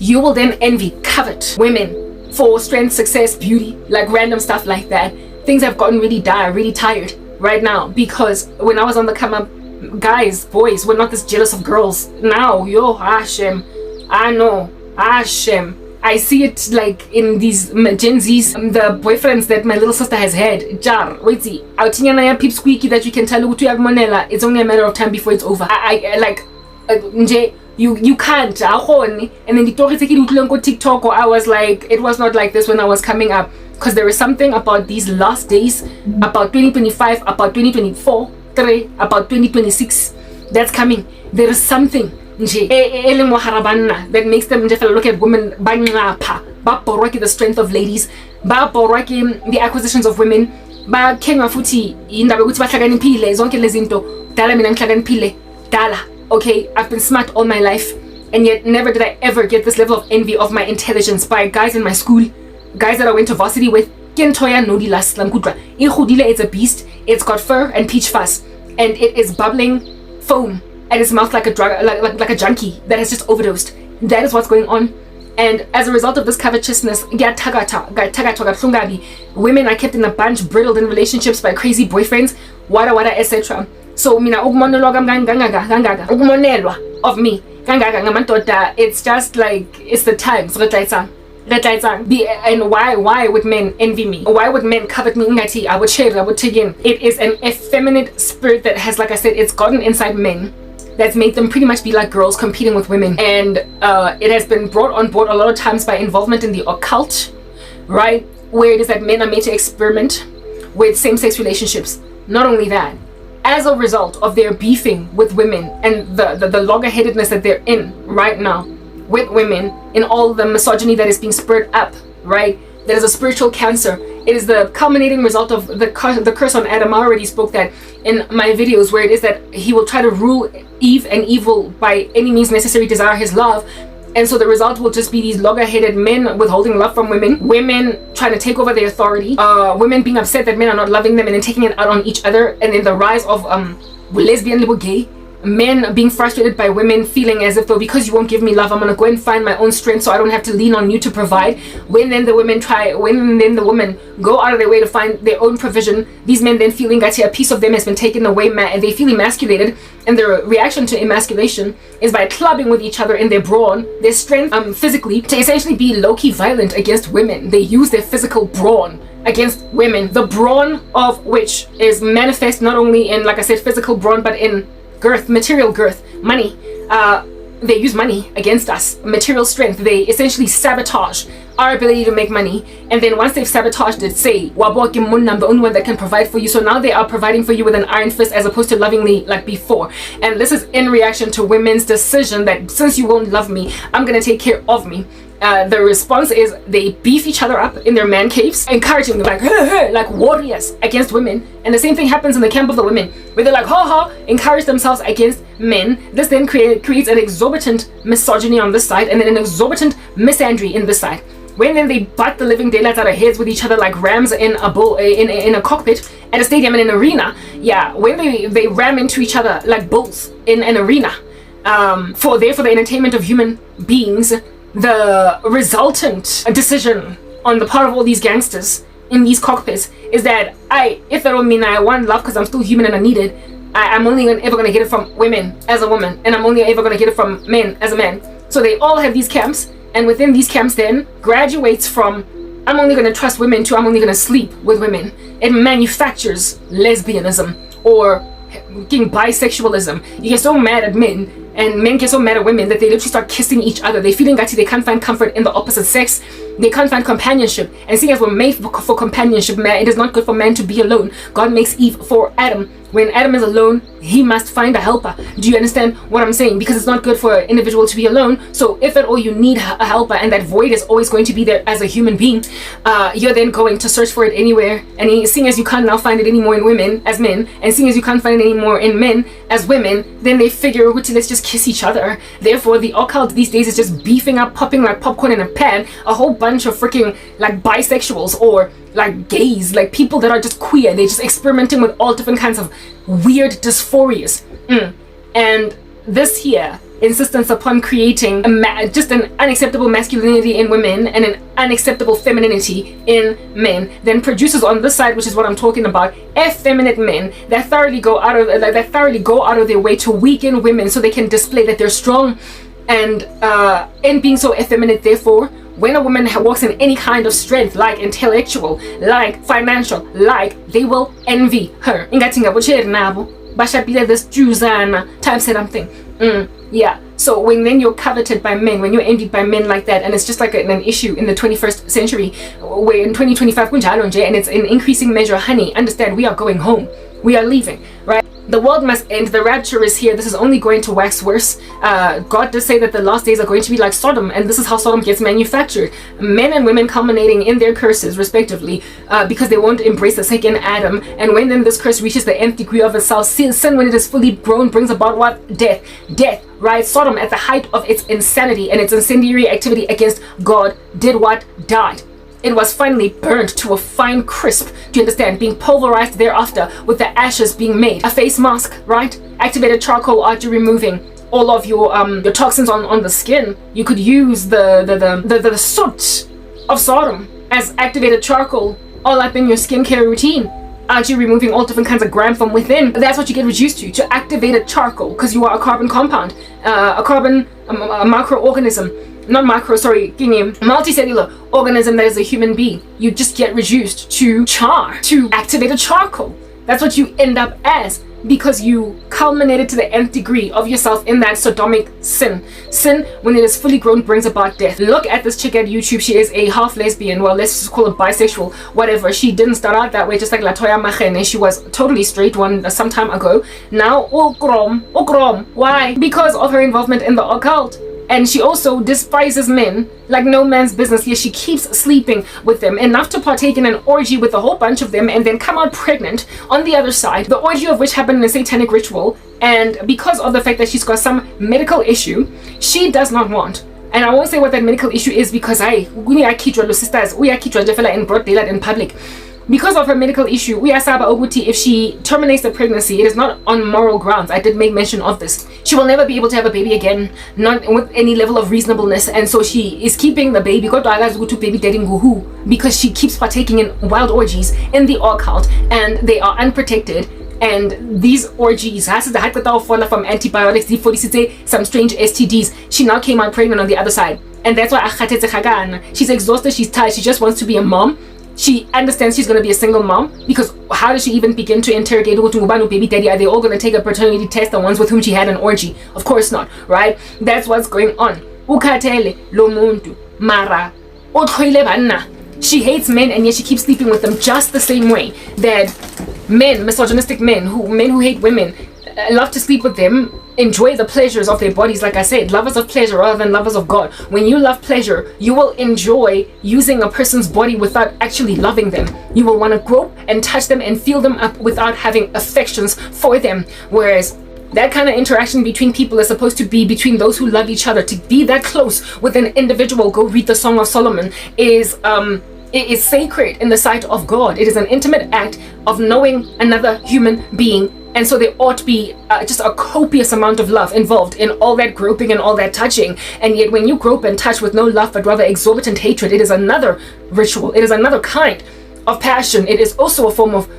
you will then envy, covet women for strength, success, beauty, like random stuff like that. Things have gotten really dire, really tired right now, because when I was on the come up, guys, boys, we're not this jealous of girls. Now, yo, Hashem, I know, Hashem. I see it like in these Gen Zs, the boyfriends that my little sister has had. Jar, wait, see, Autinyana ya peep squeaky that you can tell you have Monella. It's only a matter of time before it's over. I like, you can't. And then the talk is TikTok, or I was like, it was not like this when I was coming up. Because there is something about these last days, about 2025, about 2024, about 2026 that's coming. There is something that makes them look at women, the strength of ladies, the acquisitions of women, okay, I've been smart all my life, and yet never did I ever get this level of envy of my intelligence by guys in my school, guys that I went to varsity with. It's a beast. It's got fur and peach fuzz, and it is bubbling foam at its mouth like a drug, like a junkie that has just overdosed. That is what's going on. And as a result of this covetousness, women are kept in a bunch, brittled in relationships by crazy boyfriends, etc. So mina monologue of me, it's just like, it's the times. And why would men envy me? Why would men covet me? I would share, I would take in. It is an effeminate spirit that has, like I said, it's gotten inside men, that's made them pretty much be like girls competing with women. And it has been brought on board a lot of times by involvement in the occult, right? Where it is that men are made to experiment with same-sex relationships. Not only that, as a result of their beefing with women and the logger-headedness that they're in right now with women, in all the misogyny that is being spurred up, right? That is a spiritual cancer. It is the culminating result of the curse on Adam. I already spoke that in my videos, where it is that he will try to rule Eve and evil by any means necessary, desire his love. And so the result will just be these logger-headed men withholding love from women, women trying to take over their authority, women being upset that men are not loving them and then taking it out on each other, and then the rise of lesbian, little gay, men being frustrated by women, feeling as if, though, because you won't give me love, I'm gonna go and find my own strength so I don't have to lean on you to provide. When then the women go out of their way to find their own provision, these men then feeling that a piece of them has been taken away, and they feel emasculated, and their reaction to emasculation is by clubbing with each other in their brawn, their strength, physically, to essentially be low-key violent against women. They use their physical brawn against women, the brawn of which is manifest not only in, like I said, physical brawn, but in girth, material girth, money. They use money against us, material strength. They essentially sabotage our ability to make money, and then once they've sabotaged it, say, I'm the only one that can provide for you. So now they are providing for you with an iron fist as opposed to lovingly like before. And this is in reaction to women's decision that since you won't love me, I'm gonna take care of me. The response is they beef each other up in their man caves, encouraging them like warriors against women. And the same thing happens in the camp of the women, where they're like encourage themselves against men. This then creates an exorbitant misogyny on this side, and then an exorbitant misandry in this side. When then they butt the living daylights out of heads with each other like rams in a cockpit at a stadium, in an arena. Yeah, when they ram into each other like bulls in an arena, for the entertainment of human beings. The resultant decision on the part of all these gangsters in these cockpits is that if that don't mean I want love because I'm still human and I need it, I'm only ever going to get it from women as a woman, and I'm only ever going to get it from men as a man. So they all have these camps, and within these camps then graduates from I'm only going to trust women to I'm only going to sleep with women. It manufactures lesbianism or bisexualism. You get so mad at men, and men get so mad at women that they literally start kissing each other. They feeling that they can't find comfort in the opposite sex. They can't find companionship. And seeing as we're made for companionship, man, it is not good for man to be alone. God makes Eve for Adam. When Adam is alone, he must find a helper. Do you understand what I'm saying? Because it's not good for an individual to be alone. So if at all you need a helper, and that void is always going to be there as a human being, you're then going to search for it anywhere. And seeing as you can't now find it anymore in women as men, and seeing as you can't find it anymore in men as women, then they figure, let's just kiss each other. Therefore, the occult these days is just beefing up, popping like popcorn in a pan, a whole bunch of freaking like bisexuals or like gays, like people that are just queer. They're just experimenting with all different kinds of weird dysphorias. And this here insistence upon creating just an unacceptable masculinity in women and an unacceptable femininity in men, then produces on this side, which is what I'm talking about, effeminate men that thoroughly go out of their way to weaken women so they can display that they're strong. And in being so effeminate, therefore, when a woman walks in any kind of strength, like intellectual, like financial, like, they will envy her. This Juzana type said something. Yeah. So when then you're coveted by men, when you're envied by men like that, and it's just like an issue in the 21st century, where in 2025, and it's in increasing measure, honey, understand, we are going home. We are leaving, right? The world must end. The rapture is here. This is only going to wax worse. God does say that the last days are going to be like Sodom, and this is how Sodom gets manufactured. Men and women culminating in their curses, respectively, because they won't embrace the second Adam. And when then this curse reaches the nth degree of itself, sin, when it is fully grown, brings about what? Death. Death, right? Sodom, at the height of its insanity and its incendiary activity against God, did what? Died. It was finally burnt to a fine crisp, do you understand? Being pulverized thereafter with the ashes being made. A face mask, right? Activated charcoal after removing all of your toxins on the skin. You could use the soot of Sodom as activated charcoal all up in your skincare routine. After removing all different kinds of grime from within. That's what you get reduced to activated charcoal, because you are a carbon compound, a microorganism. Not macro, sorry, multicellular organism that is a human being. You just get reduced to char, to activated charcoal. That's what you end up as, because you culminated to the nth degree of yourself in that sodomic sin. Sin, when it is fully grown, brings about death. Look at this chick at YouTube. She is a half lesbian. Well, let's just call it bisexual, whatever. She didn't start out that way, just like Latoya Machene. She was totally straight some time ago. Now, okrom. Why? Because of her involvement in the occult. And she also despises men like no man's business. Yes, she keeps sleeping with them, enough to partake in an orgy with a whole bunch of them and then come out pregnant on the other side, the orgy of which happened in a satanic ritual. And because of the fact that she's got some medical issue, she does not want. And I won't say what that medical issue is, because we are sisters, we are in broad daylight in public. Because of her medical issue, we are Saba Oguti, if she terminates the pregnancy, it is not on moral grounds. I did make mention of this. She will never be able to have a baby again, not with any level of reasonableness. And so she is keeping the baby, because she keeps partaking in wild orgies in the occult, and they are unprotected. And these orgies, from antibiotics, some strange STDs. She now came out pregnant on the other side. And that's why she's exhausted, she's tired, she just wants to be a mom. She understands she's going to be a single mom, because how does she even begin to interrogate baby daddy? Are they all going to take a paternity test, the ones with whom she had an orgy? Of course not, right? That's what's going on. She hates men, and yet she keeps sleeping with them, just the same way that men, misogynistic men who hate women, love to sleep with them, enjoy the pleasures of their bodies. Like I said, lovers of pleasure rather than lovers of God. When you love pleasure, you will enjoy using a person's body without actually loving them. You will want to grope and touch them and feel them up without having affections for them. Whereas that kind of interaction between people is supposed to be between those who love each other. To be that close with an individual, go read the Song of Solomon, it is sacred in the sight of God. It is an intimate act of knowing another human being. And so there ought to be just a copious amount of love involved in all that groping and all that touching. And yet when you grope and touch with no love, but rather exorbitant hatred, it is another ritual. It is another kind of passion. It is also a form of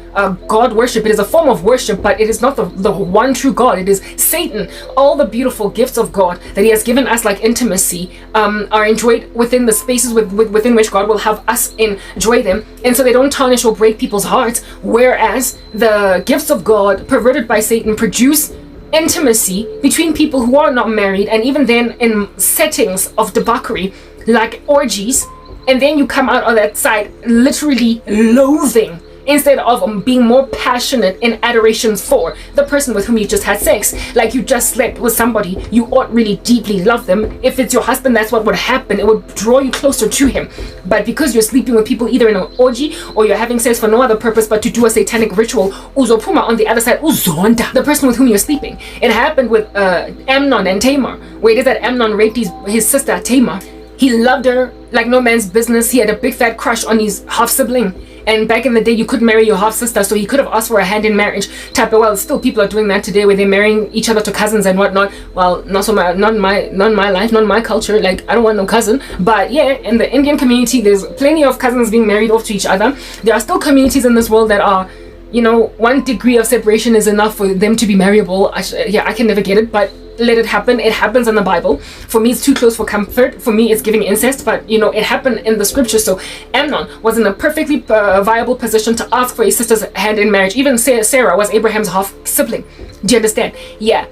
God worship. It is a form of worship, but it is not the one true God. It is Satan. All the beautiful gifts of God that he has given us, like intimacy, are enjoyed within the spaces within which God will have us enjoy them. And so they don't tarnish or break people's hearts, whereas the gifts of God, perverted by Satan, produce intimacy between people who are not married, and even then in settings of debauchery, like orgies. And then you come out on that side literally loathing, instead of being more passionate in adorations for the person with whom you just had sex. Like you just slept with somebody, you ought really deeply love them. If it's your husband, that's what would happen. It would draw you closer to him. But because you're sleeping with people either in an orgy, or you're having sex for no other purpose but to do a satanic ritual, uzopuma on the other side, uzonda, the person with whom you're sleeping. It happened with Amnon and Tamar, where it is that Amnon raped his sister Tamar. He loved her like no man's business. He had a big fat crush on his half sibling, And back in the day, you could marry your half sister, so he could have asked for a hand in marriage type of. Well, still people are doing that today, where they're marrying each other to cousins and whatnot. Well, not in my life, not in my culture. Like, I don't want no cousin. But yeah, in the Indian community, there's plenty of cousins being married off to each other. There are still communities in this world that are, you know, 1 degree of separation is enough for them to be marriable. I can never get it, but let it happen. It happens in the Bible. For me, it's too close for comfort. For me, it's giving incest, but you know, it happened in the scripture. So Amnon was in a perfectly viable position to ask for his sister's hand in marriage. Even Sarah was Abraham's half sibling. Do you understand? Yeah.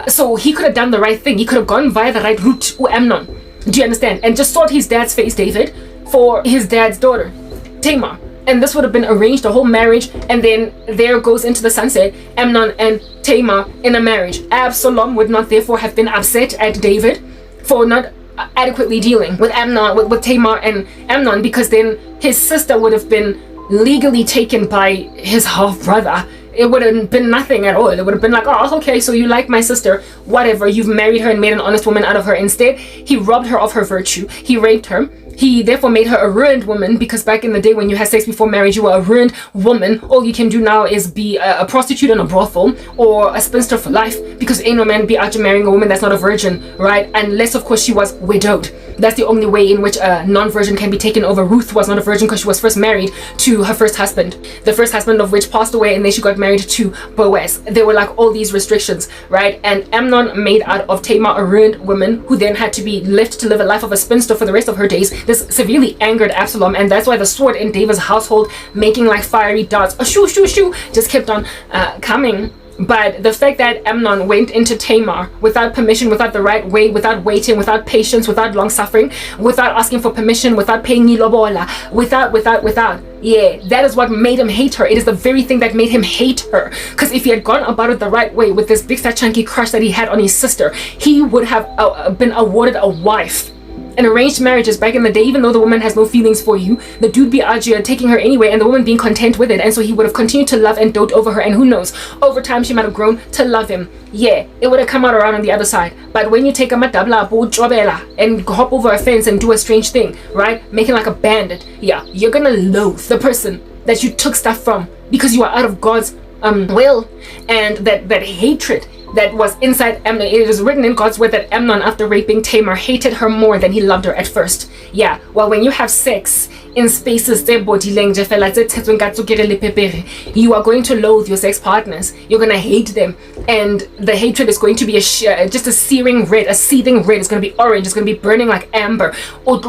So he could have done the right thing. He could have gone via the right route, Amnon. Do you understand? And just sought his dad's face, David, for his dad's daughter, Tamar. And this would have been arranged, a whole marriage, and then there goes into the sunset, Amnon and Tamar in a marriage. Absalom would not therefore have been upset at David for not adequately dealing with Amnon, with Tamar and Amnon, because then his sister would have been legally taken by his half brother. It would have been nothing at all. It would have been like, oh, okay, so you like my sister, whatever, you've married her and made an honest woman out of her. Instead, he robbed her of her virtue. He raped her. He therefore made her a ruined woman, because back in the day when you had sex before marriage, you were a ruined woman. All you can do now is be a prostitute in a brothel or a spinster for life, because ain't no man be out marrying a woman that's not a virgin, right? Unless, of course, she was widowed. That's the only way in which a non-virgin can be taken over. Ruth was not a virgin because she was first married to her first husband, the first husband of which passed away, and then she got married to Boaz. There were like all these restrictions, right? And Amnon made out of Tamar a ruined woman who then had to be left to live a life of a spinster for the rest of her days. This severely angered Absalom, and that's why the sword in David's household, making like fiery darts, shoo, shoo, shoo, just kept on coming. But the fact that Amnon went into Tamar without permission, without the right way, without waiting, without patience, without long suffering, without asking for permission, without paying ilobola, without, yeah, that is what made him hate her. It is the very thing that made him hate her. Because if he had gone about it the right way with this big fat chunky crush that he had on his sister, he would have been awarded a wife. And arranged marriages back in the day, even though the woman has no feelings for you, the dude be taking her anyway, and the woman being content with it. And so he would have continued to love and dote over her, and who knows, over time she might have grown to love him. Yeah, it would have come out around on the other side. But when you take a matabla and hop over a fence and do a strange thing, right, making like a bandit, yeah, you're gonna loathe the person that you took stuff from, because you are out of God's will. And that hatred that was inside Amnon, it is written in God's word that Amnon, after raping Tamar, hated her more than he loved her at first. Yeah, well, when you have sex in spaces, you are going to loathe your sex partners. You're going to hate them, and the hatred is going to be just a searing red, a seething red. It's going to be orange. It's going to be burning like amber. And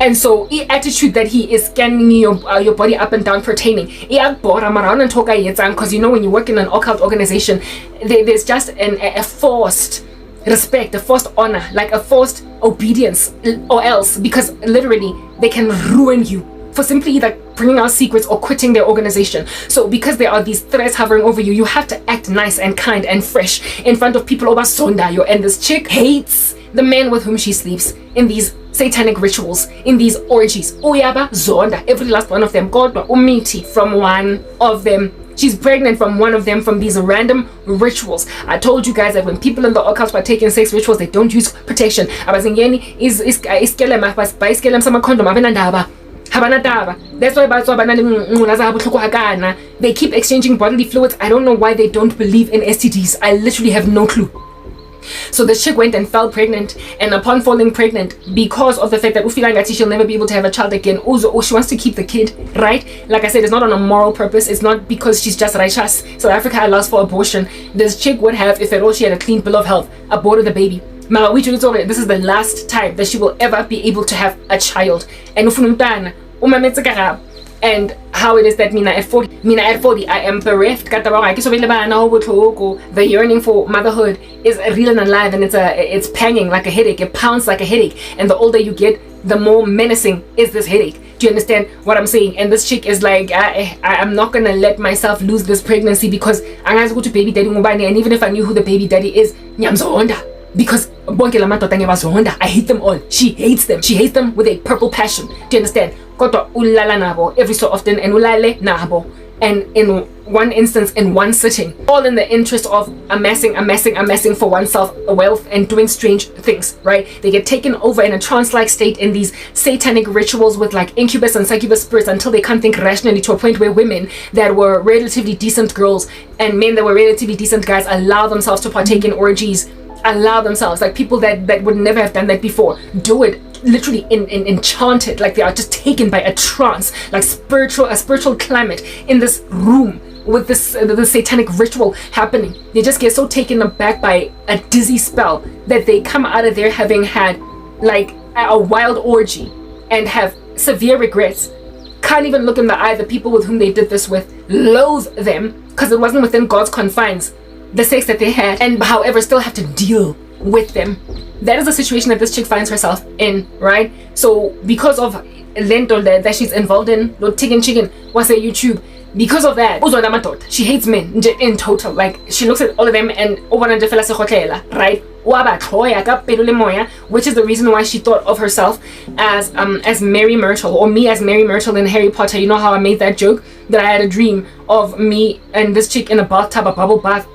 and so, the attitude that he is scanning your body up and down pertaining, because you know, when you work in an occult organization, there's just a forced respect, a forced honor, like a forced obedience, or else, because literally they can ruin you for simply either bringing out secrets or quitting their organization. So because there are these threats hovering over you, you have to act nice and kind and fresh in front of people. And this chick hates the man with whom she sleeps in these satanic rituals, in these orgies. Uyaba zonda, every last one of them. Kodwa umiti from one of them. She's pregnant from one of them, from these random rituals. I told you guys that when people in the occult are taking sex rituals, they don't use protection. Abazingeni is condom. That's why they keep exchanging bodily fluids. I don't know why they don't believe in STDs. I literally have no clue. So the chick went and fell pregnant, and upon falling pregnant, because of the fact that Ufilangati, she'll never be able to have a child again, she wants to keep the kid, right? Like I said, it's not on a moral purpose. It's not because she's just righteous. South Africa allows for abortion. This chick would have, if at all she had a clean bill of health, aborted the baby. This is the last time that she will ever be able to have a child. And how it is that Mina at 40, I am bereft. The yearning for motherhood is real and alive, and it's panging like a headache. It pounds like a headache, and the older you get, the more menacing is this headache. Do you understand what I'm saying? And this chick is like, I'm not gonna let myself lose this pregnancy, because I'm gonna go to baby daddy Ngubane, and even if I knew who the baby daddy is, because I hate them all. She hates them. She hates them with a purple passion. Do you understand? Every so often, and ulale nabo. and in one instance in one sitting, all in the interest of amassing for oneself wealth and doing strange things, right? They get taken over in a trance-like state in these satanic rituals with like incubus and succubus spirits until they can't think rationally, to a point where women that were relatively decent girls and men that were relatively decent guys allow themselves to partake in orgies, allow themselves, like people that would never have done that before, do it literally enchanted, like they are just taken by a trance, like a spiritual climate in this room with this the satanic ritual happening. They just get so taken aback by a dizzy spell that they come out of there having had like a wild orgy and have severe regrets, can't even look in the eye of the people with whom they did this with, loathe them because it wasn't within God's confines, the sex that they had, and however still have to deal with them. That is the situation that this chick finds herself in, right? So because of lento that she's involved in, lo chicken was a YouTube, because of that, she hates men in total. Like she looks at all of them and right, which is the reason why she thought of herself as Mary Myrtle, or me as Mary Myrtle in Harry Potter. You know how I made that joke that I had a dream of me and this chick in a bathtub, a bubble bath.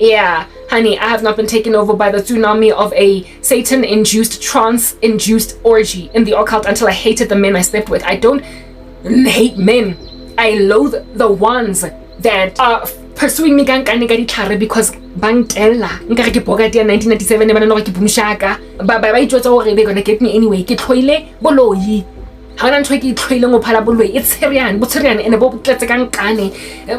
Yeah, honey, I have not been taken over by the tsunami of a Satan-induced, trance-induced orgy in the occult until I hated the men I slept with. I don't hate men. I loathe the ones that are pursuing me because bangtella nkare ke boga dia 1997 ne bana no ke bumshaka ba itjotsa hore they're gonna get me anyway. Ke tloile boloi hana ntwe ke tloile ngo phala boloi. It's serious and bo tletse kankane.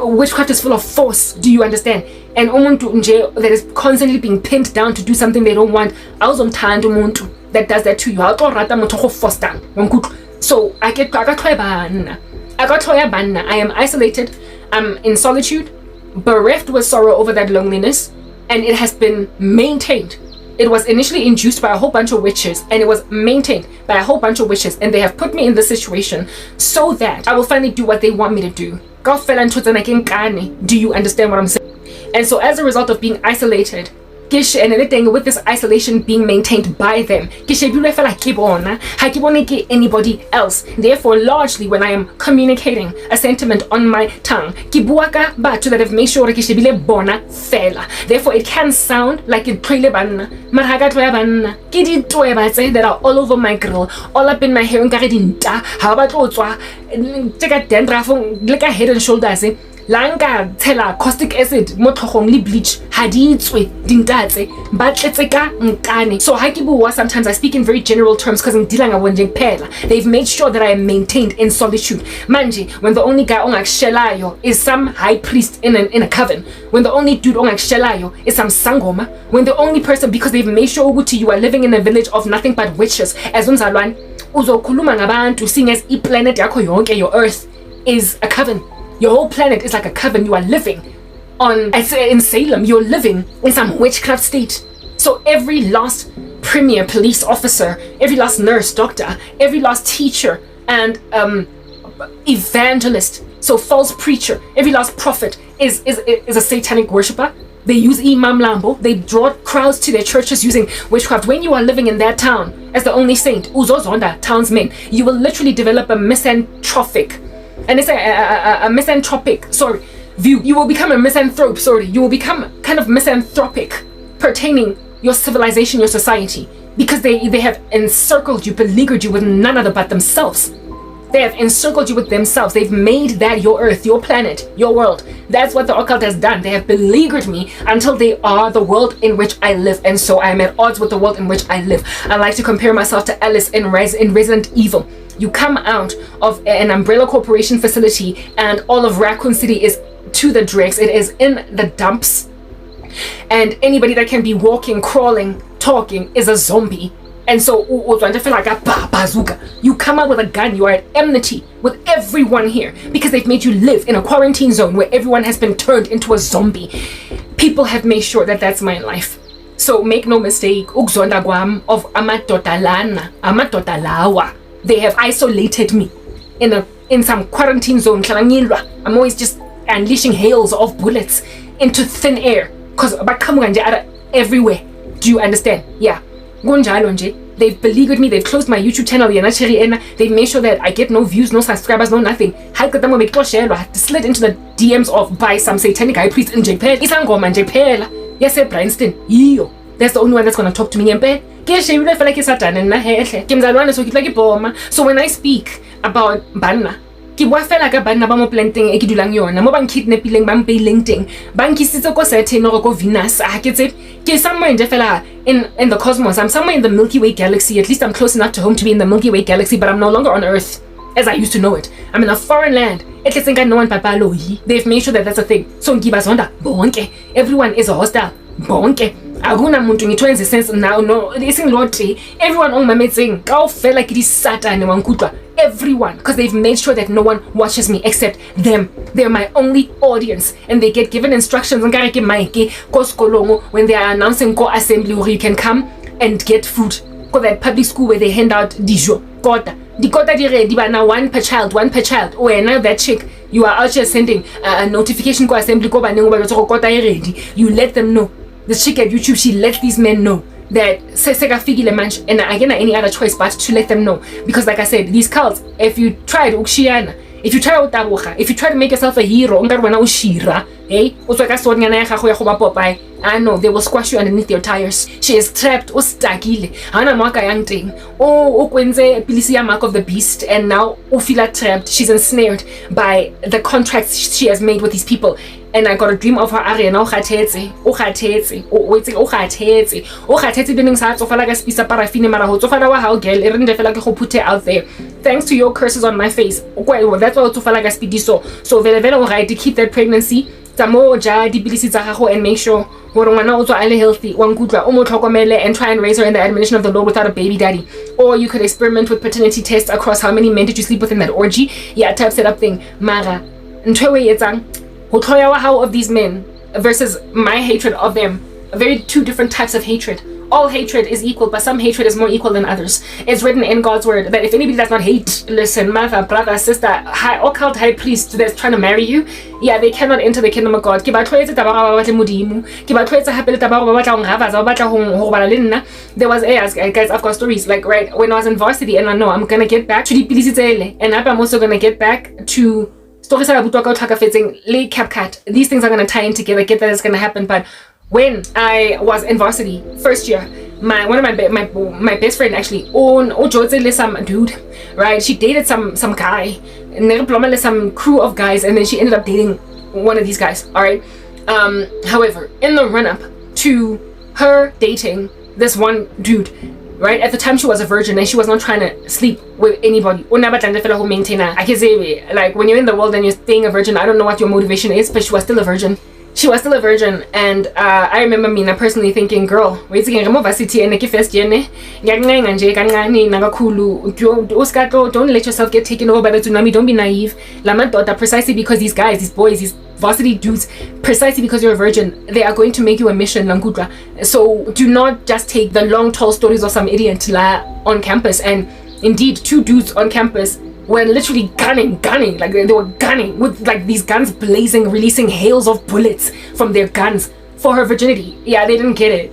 Witchcraft is full of force. Do you understand? And umuntu nje that is constantly being pinned down to do something they don't want, awuzomthanda umuntu that does that to you. Awutorata motho go force down. So I am isolated, I'm in solitude, bereft with sorrow over that loneliness, and it has been maintained. It was initially induced by a whole bunch of witches, and it was maintained by a whole bunch of witches, and they have put me in this situation so that I will finally do what they want me to do. Do you understand what I'm saying? And so as a result of being isolated, and anything with this isolation being maintained by them, anybody else. Therefore, largely when I am communicating a sentiment on my tongue, that have made sure therefore it can sound like it that are all over my grill, all up in my hair, like a head and shoulders. Langa tela caustic acid mo tlhogong le bleach ha di itswe dintatse ba tletse ka nkane. So ha ke bua, sometimes I speak in very general terms because ngidila ngabonje kuphela. They've made sure that I am maintained in solitude. Manje when the only guy ongakushelayo is some high priest in a coven, when the only dude ongakushelayo is some sangoma, when the only person, because they've made sure ukuthi you are living in a village of nothing but witches, as umzalwane uzokhuluma ngabantu, seeing as planet yakho yonke, your earth is a coven. Your whole planet is like a coven. You are living in Salem. You're living in some witchcraft state. So every last premier police officer, every last nurse, doctor, every last teacher and evangelist, so false preacher, every last prophet is a satanic worshipper. They use Imam Lambo. They draw crowds to their churches using witchcraft. When you are living in that town as the only saint, Uzozonda, townsmen, you will literally develop a misanthropic view. You will become a misanthrope, you will become kind of misanthropic pertaining your civilization, your society, because they have encircled you, beleaguered you with none other but themselves. They have encircled you with themselves. They've made that your earth, your planet, your world. That's what the occult has done. They have beleaguered me until they are the world in which I live, and so I am at odds with the world in which I live. I like to compare myself to Alice in Resident Evil. You come out of an Umbrella Corporation facility and all of Raccoon City is to the dregs. It is in the dumps. And anybody that can be walking, crawling, talking is a zombie. And so you come out with a gun. You are at enmity with everyone here because they've made you live in a quarantine zone where everyone has been turned into a zombie. People have made sure that that's my life. So make no mistake, of amadodalawa. They have isolated me in some quarantine zone. I'm always just unleashing hails of bullets into thin air because everywhere. Do you understand? Yeah. They've beleaguered me. They've closed my YouTube channel. They've made sure that I get no views, no subscribers, no nothing. Slid into the DMs of by some satanic high priest in JPL. Yes, Bryanston. That's the only one that's gonna talk to me. So when I speak about banna, ke bua fela ka banna ba mo planting e ke dulang yona mo bang kidnapping bang paying teng bang kisitse ko Saturn or ko Venus ke somewhere in fela in the cosmos. I'm somewhere in the Milky Way galaxy. At least I'm close enough to home to be in the Milky Way galaxy, but I'm no longer on Earth as I used to know it. I'm in a foreign land. No one they've made sure that that's a thing. So ngibazonda bonke, everyone is a hostile bonke. Aguna muntu ngitwenze sense now no isn't lottery. Everyone on my meeting ka feel like it is Satan wankutwa. Everyone, because they've made sure that no one watches me except them. They're my only audience, and they get given instructions when they are announcing ko assembly where you can come and get food. Ko that public school where they hand out dijo kota. The kota di ready but now one per child. Oh, and now that chick, you are out here sending a notification ko assembly ko ba nengo ba kota ready. You let them know. The chick at YouTube, she lets these men know that and again any other choice but to let them know, because like I said, these cults, if you try to make yourself a hero, I know they will squash you underneath their tires. She is trapped or stakile. Mark of the beast, and now Ufila trapped. She's ensnared by the contracts she has made with these people. And I got a dream of her area now. Put it out there. Thanks to your curses on my face. Well, that's why so to keep that pregnancy. And make sure healthy and try and raise her in the admonition of the Lord without a baby daddy. Or you could experiment with paternity tests across how many men did you sleep with in that orgy. Yeah, type set up thing. Mara how of these men versus my hatred of them. Very two different types of hatred. All hatred is equal, but some hatred is more equal than others. It's written in God's word that if anybody does not hate, listen, mother, brother, sister, occult high priest that's trying to marry you, yeah, they cannot enter the kingdom of God. There was guys, I've got stories like right when I was in varsity, and I know I'm gonna get back to the and I'm also gonna get back to stories these things are gonna tie in together. Get that it's gonna happen, but when I was in varsity first year, one of my best friend actually some dude, right? She dated some guy, and some crew of guys, and then she ended up dating one of these guys. All right. However, in the run up to her dating this one dude, right, at the time she was a virgin and she was not trying to sleep with anybody. Like when you're in the world and you're staying a virgin, I don't know what your motivation is, but she was still a virgin. And I remember me personally thinking, girl, don't let yourself get taken over by the tsunami. Don't be naive. Precisely because these guys, these boys, these varsity dudes, precisely because you're a virgin, they are going to make you a mission, Langudra. So do not just take the long tall stories of some idiot on campus. And indeed, two dudes on campus were literally gunning, like they were gunning with like these guns blazing, releasing hails of bullets from their guns for her virginity. Yeah, they didn't get it.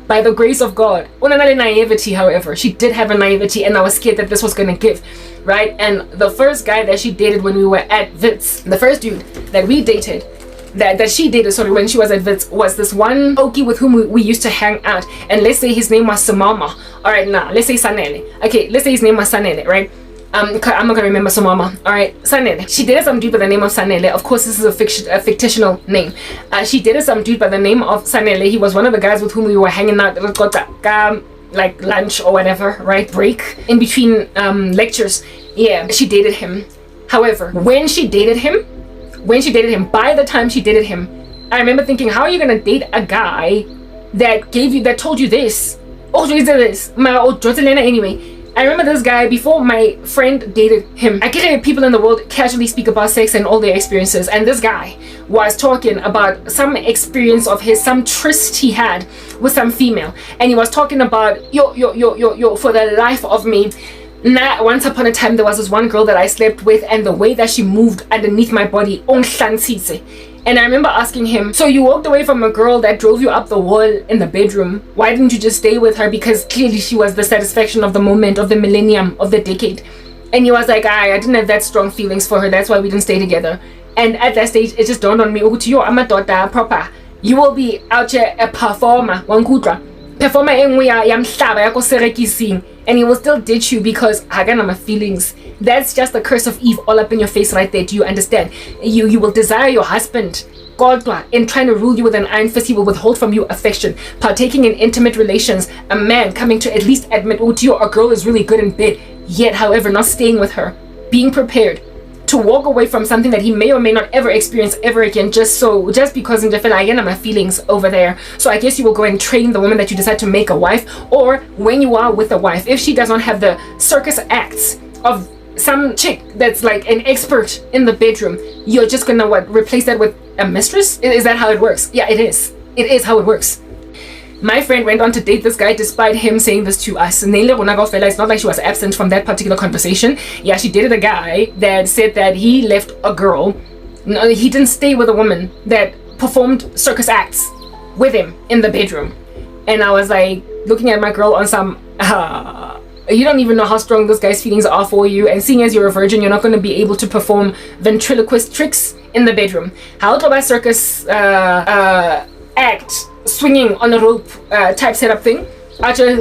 By the grace of God. Naivety, however, she did have a naivety, and I was scared that this was gonna give, right? And the first guy that she dated when we were at Wits, the first dude that we dated, that she dated, when she was at Wits, was this one Okie with whom we used to hang out. And let's say his name was Samama. Alright, let's say Sanele. Okay, let's say his name was Sanele, right? I'm not gonna remember Samama. Alright, Sanele. She dated some dude by the name of Sanele. Of course, this is a fictional name. She dated some dude by the name of Sanele. He was one of the guys with whom we were hanging out, like lunch or whatever, right? Break in between lectures. Yeah, she dated him. However, when she dated him, by the time she dated him, I remember thinking, how are you gonna date a guy that told you this? Oh, he did this. Anyway, I remember this guy before my friend dated him. I get people in the world casually speak about sex and all their experiences, and this guy was talking about some experience of his, some tryst he had with some female, and he was talking about yo for the life of me. Once upon a time there was this one girl that I slept with, and the way that she moved underneath my body, And I remember asking him, so you walked away from a girl that drove you up the wall in the bedroom. Why didn't you just stay with her? Because clearly she was the satisfaction of the moment, of the millennium, of the decade. And he was like, I didn't have that strong feelings for her. That's why we didn't stay together. And at that stage, it just dawned on me, I'm a daughter proper. You will be out here a performer, performer and he will still ditch you because my feelings. That's just the curse of Eve all up in your face right there. Do you understand? You will desire your husband, in trying to rule you with an iron fist. He will withhold from you affection, partaking in intimate relations. A man coming to at least admit, a girl is really good in bed, yet however not staying with her, being prepared to walk away from something that he may or may not ever experience ever again, just because in my feelings over there. So I guess you will go and train the woman that you decide to make a wife, or when you are with a wife, if she does not have the circus acts of some chick that's like an expert in the bedroom, you're just gonna replace that with a mistress? Is that how it works? Yeah, it is. It is how it works. My friend went on to date this guy despite him saying this to us. It's not like she was absent from that particular conversation. Yeah, she dated a guy that said that he left a girl. No, he didn't stay with a woman that performed circus acts with him in the bedroom. And I was like looking at my girl on some, you don't even know how strong this guy's feelings are for you. And seeing as you're a virgin, you're not going to be able to perform ventriloquist tricks in the bedroom. How to buy circus act swinging on a rope type setup thing,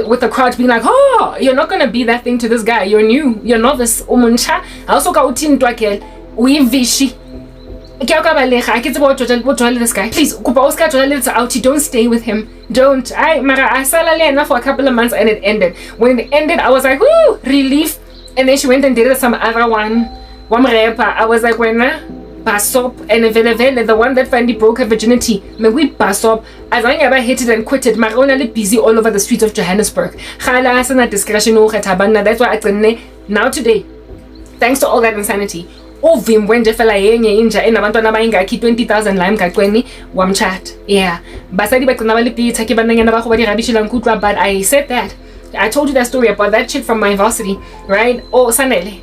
with the crowd being like, oh, you're not gonna be that thing to this guy, you're new, you're novice, umuncha also ka utin twakel we vishi ke ka ba le ga ke tsebo jwale this guy, please kupa oska jwale out, don't stay with him, don't. I sala le enough for a couple of months and it ended. When it ended, I was like, whoo, relief. And then she went and did some other one rapper. I was like, when Basop and Velevele, the one that finally broke her virginity. Me we Basop, as I ever hated and quitted, my only busy all over the streets of Johannesburg. That's why I tell now today, thanks to all that insanity. Ovim when Jeffela inja in abantwana bayingaki 20,000 lime kakweni wamchat. Yeah. Basadi bakunabali taki bandanga ba go ba di rabishila nkutwa, but I said that. I told you that story about that chick from my varsity, right? Oh, Sanele,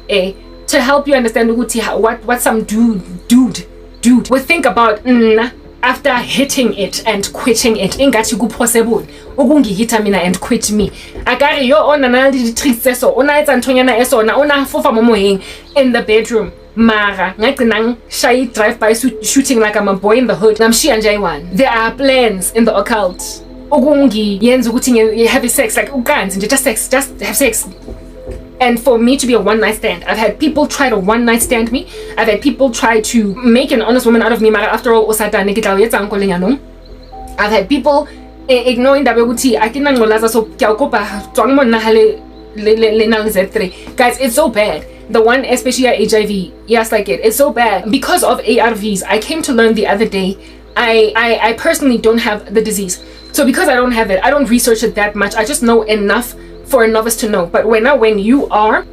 to help you understand what some dude would think about after hitting it and quitting it. Ingathi kupossible ukungihita mina and quit me. Akari yo ona na di tricks eso, ona etsa nthonyana eso, na ona fofa mo moyeng in the bedroom. Mara ngagcina shy drive by shooting like I'm a boy in the hood. Namshiya nje one. There are plans in the occult. Ukungi yenza ukuthi have sex like ukanzi nje, just have sex. And for me to be a one-night stand, I've had people try to one-night stand me. I've had people try to make an honest woman out of me. Mara after all, I've had people ignoring that guys, it's so bad. The one, especially HIV, yes, like it's so bad because of ARVs. I came to learn the other day, I personally don't have the disease. So because I don't have it, I don't research it that much. I just know enough for a novice to know. But when you are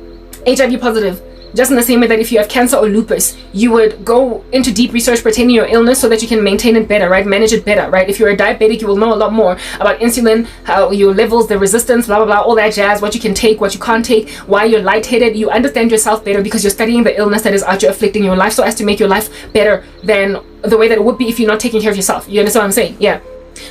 HIV positive, just in the same way that if you have cancer or lupus, you would go into deep research pertaining to your illness so that you can maintain it better, right? Manage it better, right? If you're a diabetic, you will know a lot more about insulin, how your levels, the resistance, blah, blah, blah, all that jazz, what you can take, what you can't take, why you're lightheaded. You understand yourself better because you're studying the illness that is out there afflicting your life so as to make your life better than the way that it would be if you're not taking care of yourself. You understand what I'm saying? Yeah.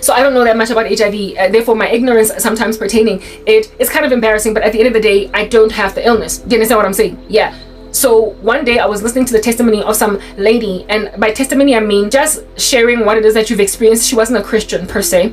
So I don't know that much about HIV, therefore my ignorance sometimes pertaining it is kind of embarrassing, but at the end of the day, I don't have the illness. Do you understand what I'm saying? Yeah. So one day I was listening to the testimony of some lady, and by testimony I mean just sharing what it is that you've experienced. She wasn't a Christian per se.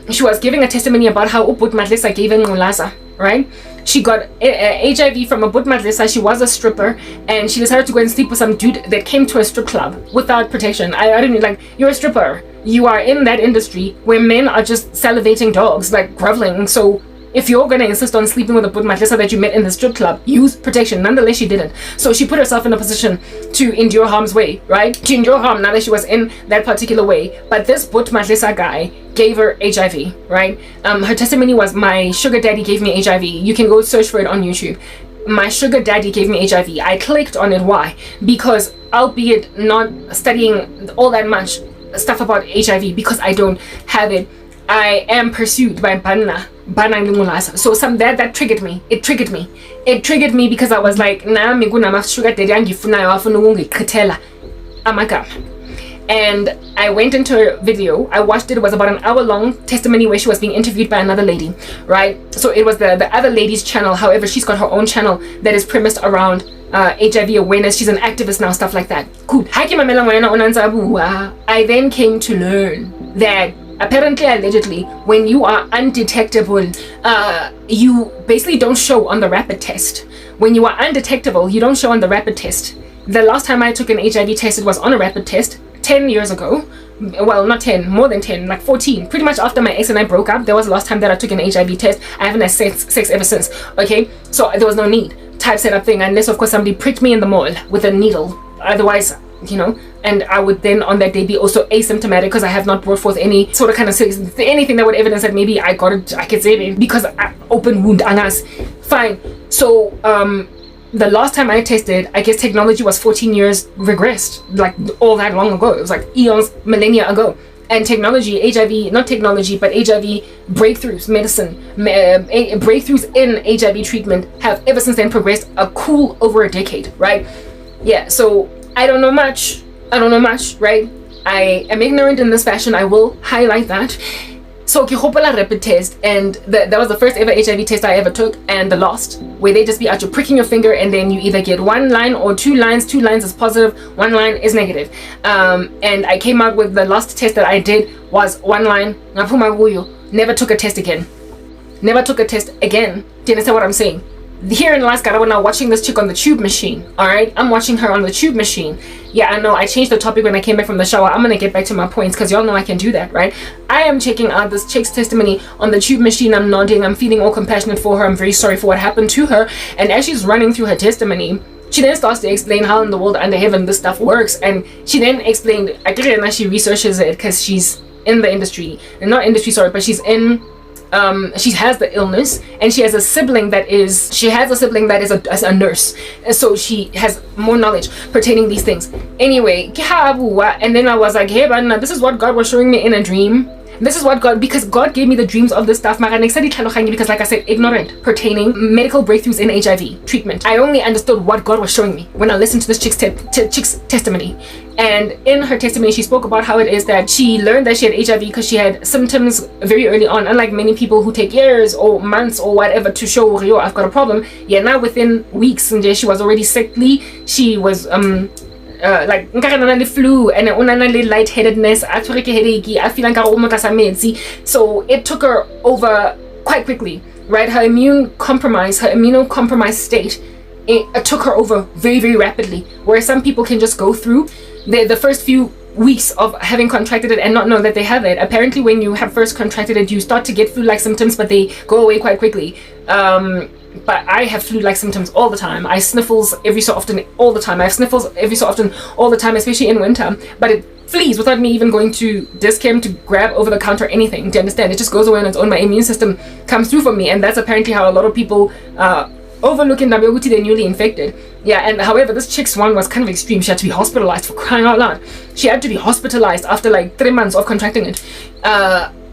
She was giving a testimony about how Bout Madlisa gave in Ngulaza, right? She got HIV from a Bout Madlisa. She was a stripper, and she decided to go and sleep with some dude that came to a strip club without protection. I don't know, like, you're a stripper. You are in that industry where men are just salivating dogs, like groveling. So if you're gonna insist on sleeping with a Bout Madlisa that you met in the strip club, use protection. Nonetheless, she didn't. So she put herself in a position to endure harm's way, right? To endure harm now that she was in that particular way. But this Bout Madlisa guy gave her HIV, right? Her testimony was, my sugar daddy gave me HIV. You can go search for it on YouTube. My sugar daddy gave me HIV. I clicked on it. Why? Because albeit not studying all that much stuff about HIV, because I don't have it, I am pursued by Bana Ngulasa. So that triggered me. It triggered me because I was like, na miguna ma sugar daddy angifunayo afuna ungikhetela amagama. and I went into her video. I watched it. It was about an hour-long testimony where she was being interviewed by another lady, right? So it was the other lady's channel. However, she's got her own channel that is premised around HIV awareness. She's an activist now, stuff like that. Cool. I then came to learn that apparently, allegedly, when you are undetectable, you basically don't show on the rapid test. When you are undetectable, you don't show on the rapid test. The last time I took an HIV test, it was on a rapid test 10 years ago. Well, not 10, more than 10, like 14. Pretty much after my ex and I broke up, that was the last time that I took an HIV test. I haven't had sex ever since, okay? So there was no need type setup thing, unless of course somebody pricked me in the mall with a needle. Otherwise, you know, and I would then on that day be also asymptomatic because I have not brought forth any sort of kind of anything that would evidence that maybe I got it, I could say it because open wound angas. Fine. So the last time I tested, I guess technology was 14 years regressed, like all that long ago. It was like eons, millennia ago. And technology, HIV, not technology, but HIV breakthroughs, medicine, breakthroughs in HIV treatment have ever since then progressed a cool over a decade, right? Yeah, so I don't know much, right? I am ignorant in this fashion, I will highlight that. So ke gopola rapid test, and that was the first ever HIV test I ever took, and the last, where they just be out you pricking your finger, and then you either get 1 line or 2 lines. 2 lines is positive, 1 line is negative. And I came out with the last test that I did was 1 line. Never took a test again. Do you understand what I'm saying? Here in Alaska, I'm now watching this chick on the tube machine. Alright, I'm watching her on the tube machine. Yeah, I know I changed the topic when I came back from the shower. I'm gonna get back to my points because y'all know I can do that, right? I am checking out this chick's testimony on the tube machine. I'm nodding, I'm feeling all compassionate for her. I'm very sorry for what happened to her. And as she's running through her testimony, she then starts to explain how in the world under heaven this stuff works. And she then explained, I get it, and she researches it because she's in the industry, and not industry, sorry, but she's in she has the illness, and she has a sibling that is a nurse, and so she has more knowledge pertaining these things. Anyway, and then I was like, hey, but this is what God was showing me in a dream. This is what because God gave me the dreams of this stuff, because like I said, ignorant pertaining medical breakthroughs in HIV treatment. I only understood what God was showing me when I listened to this chick's testimony. And in her testimony, she spoke about how it is that she learned that she had HIV because she had symptoms very early on, unlike many people who take years or months or whatever to show, yo, I've got a problem. Yeah, now within weeks, and she was already sickly. She was like the flu and lightheadedness, headache, I feel like so it took her over quite quickly, right? Her immunocompromised state, it took her over very, very rapidly, where some people can just go through the first few weeks of having contracted it and not know that they have it. Apparently when you have first contracted it, you start to get flu-like symptoms, but they go away quite quickly. But I have flu-like symptoms all the time. I sniffles every so often all the time. I have sniffles every so often all the time, especially in winter. But it flees without me even going to Dischem to grab over the counter or anything. Do you understand? It just goes away on its own. My immune system comes through for me, and that's apparently how a lot of people overlooking Nabeguti, they're newly infected. Yeah, and however, this chick's one was kind of extreme. She had to be hospitalized, for crying out loud. She had to be hospitalized after like 3 months of contracting it.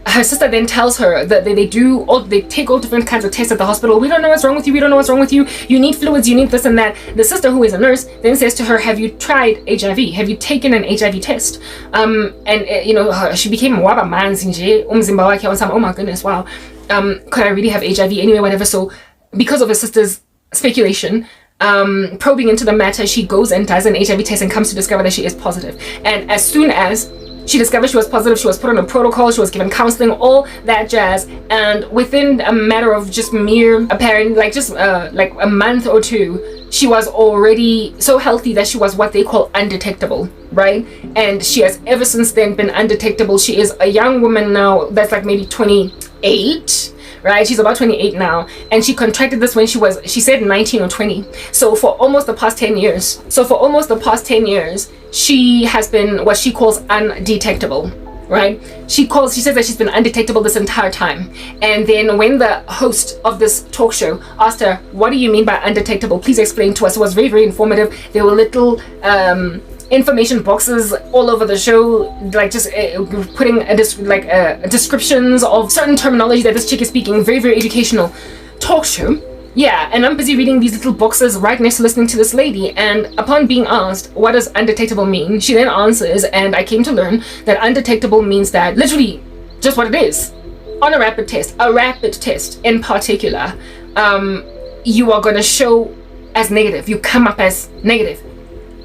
Her sister then tells her that they take all different kinds of tests at the hospital. We don't know what's wrong with you. We don't know what's wrong with you. You need fluids. You need this and that. The sister, who is a nurse, then says to her, have you tried HIV? Have you taken an HIV test? She became waba manzinje umzimba wake. I was like, oh my goodness, wow. Could I really have HIV? Anyway, whatever. So because of her sister's speculation, probing into the matter, she goes and does an HIV test and comes to discover that she is positive. And as soon as she discovered she was positive, she was put on a protocol, she was given counseling, all that jazz, and within a matter of just mere apparent, like a month or two, she was already so healthy that she was what they call undetectable, right? And she has ever since then been undetectable. She is a young woman now that's like maybe 28, right? She's about 28 now, and she contracted this when she said 19 or 20. So for almost the past 10 years, she has been what she calls undetectable, right? She says that she's been undetectable this entire time. And then when the host of this talk show asked her, what do you mean by undetectable? Please explain to us. It was very, very informative. There were little information boxes all over the show, like just putting descriptions of certain terminology that this chick is speaking. Very, very educational talk show. Yeah, and I'm busy reading these little boxes right next to listening to this lady, and upon being asked, what does undetectable mean? She then answers, and I came to learn that undetectable means that literally just what it is. On a rapid test in particular, you are going to show as negative. You come up as negative.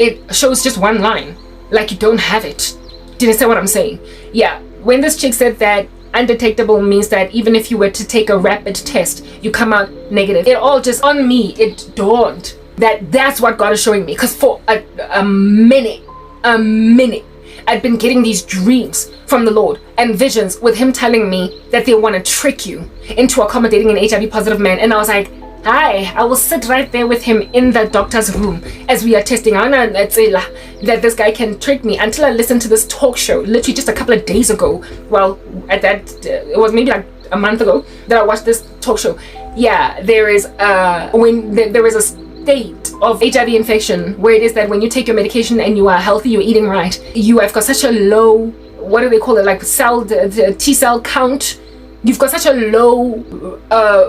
It shows just one line, like you don't have it. Did you understand what I'm saying? Yeah, when this chick said that undetectable means that even if you were to take a rapid test, you come out negative. It all just, on me, it dawned that that's what God is showing me. Because for a minute, I'd been getting these dreams from the Lord and visions with him telling me that they want to trick you into accommodating an HIV positive man. And I was like, hi, I will sit right there with him in the doctor's room as we are testing that this guy can trick me, until I listened to this talk show literally just a couple of days ago. Well, at that, it was maybe like a month ago that I watched this talk show. Yeah, there is there is a state of HIV infection where it is that when you take your medication and you are healthy, you're eating right, you have got such a low, what do they call it, like the T cell count. You've got such a low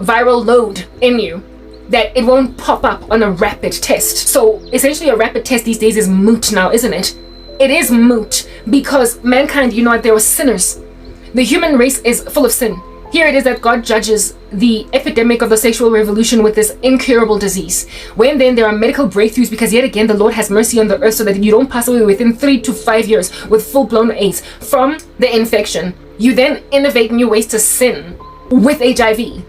viral load in you that it won't pop up on a rapid test. So essentially a rapid test these days is moot now, isn't it? It is moot because mankind, you know what, they were sinners. The human race is full of sin. Here it is that God judges the epidemic of the sexual revolution with this incurable disease. When then there are medical breakthroughs, because yet again the Lord has mercy on the earth so that you don't pass away within 3 to 5 years with full-blown AIDS from the infection. You then innovate new ways to sin with HIV.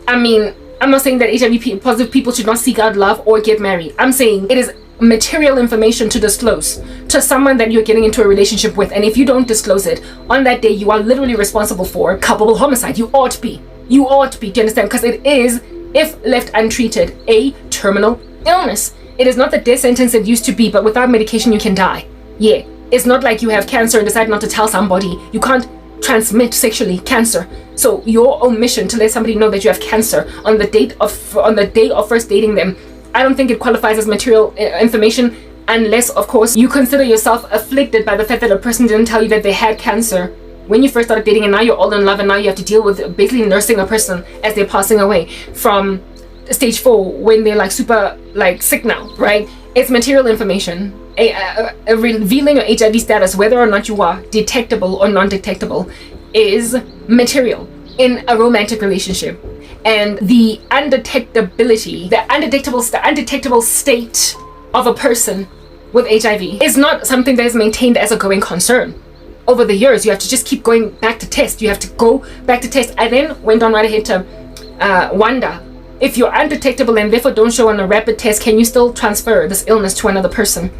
I mean, I'm not saying that HIV positive people should not seek out love or get married. I'm saying it is material information to disclose to someone that you're getting into a relationship with, and if you don't disclose it on that day, you are literally responsible for culpable homicide. You ought to be, do you understand? Because it is, if left untreated, a terminal illness. It is not the death sentence it used to be, but without medication you can die. Yeah, it's not like you have cancer and decide not to tell somebody. You can't transmit sexually cancer. So your omission to let somebody know that you have cancer on the day of first dating them, I don't think it qualifies as material information, unless of course you consider yourself afflicted by the fact that a person didn't tell you that they had cancer when you first started dating, and now you're all in love, and now you have to deal with basically nursing a person as they're passing away from stage 4 when they're like super like sick now, right? It's material information. Revealing your HIV status, whether or not you are detectable or non-detectable, is material in a romantic relationship. And the undetectability, the undetectable state of a person with HIV is not something that is maintained as a going concern. Over the years, you have to just keep going back to test. You have to go back to test. I then went on right ahead to wonder, if you're undetectable and therefore don't show on a rapid test, can you still transfer this illness to another person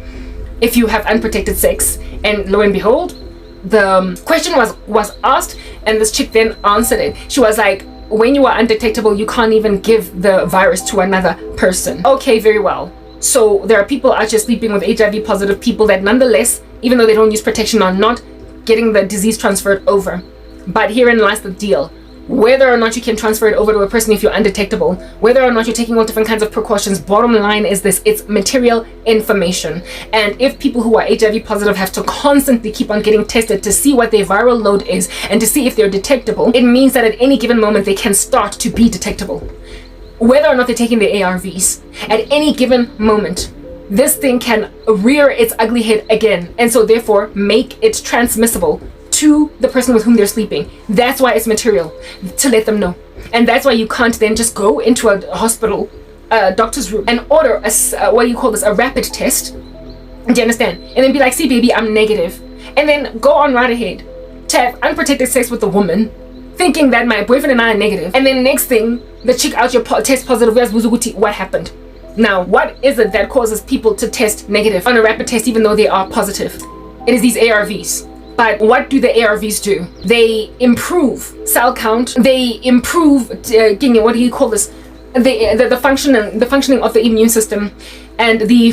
if you have unprotected sex? And lo and behold, the question was asked, and this chick then answered it. She was like, when you are undetectable, you can't even give the virus to another person. Okay, very well. So there are people out here sleeping with HIV positive people that nonetheless, even though they don't use protection, are not getting the disease transferred over. But herein lies the deal. Whether or not you can transfer it over to a person if you're undetectable, whether or not you're taking all different kinds of precautions, bottom line is this: it's material information. And if people who are HIV positive have to constantly keep on getting tested to see what their viral load is and to see if they're detectable, it means that at any given moment they can start to be detectable. Whether or not they're taking their ARVs, at any given moment, this thing can rear its ugly head again, and so therefore make it transmissible to the person with whom they're sleeping. That's why it's material, to let them know. And that's why you can't then just go into a hospital doctor's room and order a rapid test. Do you understand? And then be like, see baby, I'm negative. And then go on right ahead to have unprotected sex with a woman, thinking that my boyfriend and I are negative. And then next thing, the chick out your test positive, what happened? Now, what is it that causes people to test negative on a rapid test even though they are positive? It is these ARVs. But what do the ARVs do? They improve cell count. They improve, what do you call this? The functioning of the immune system, and the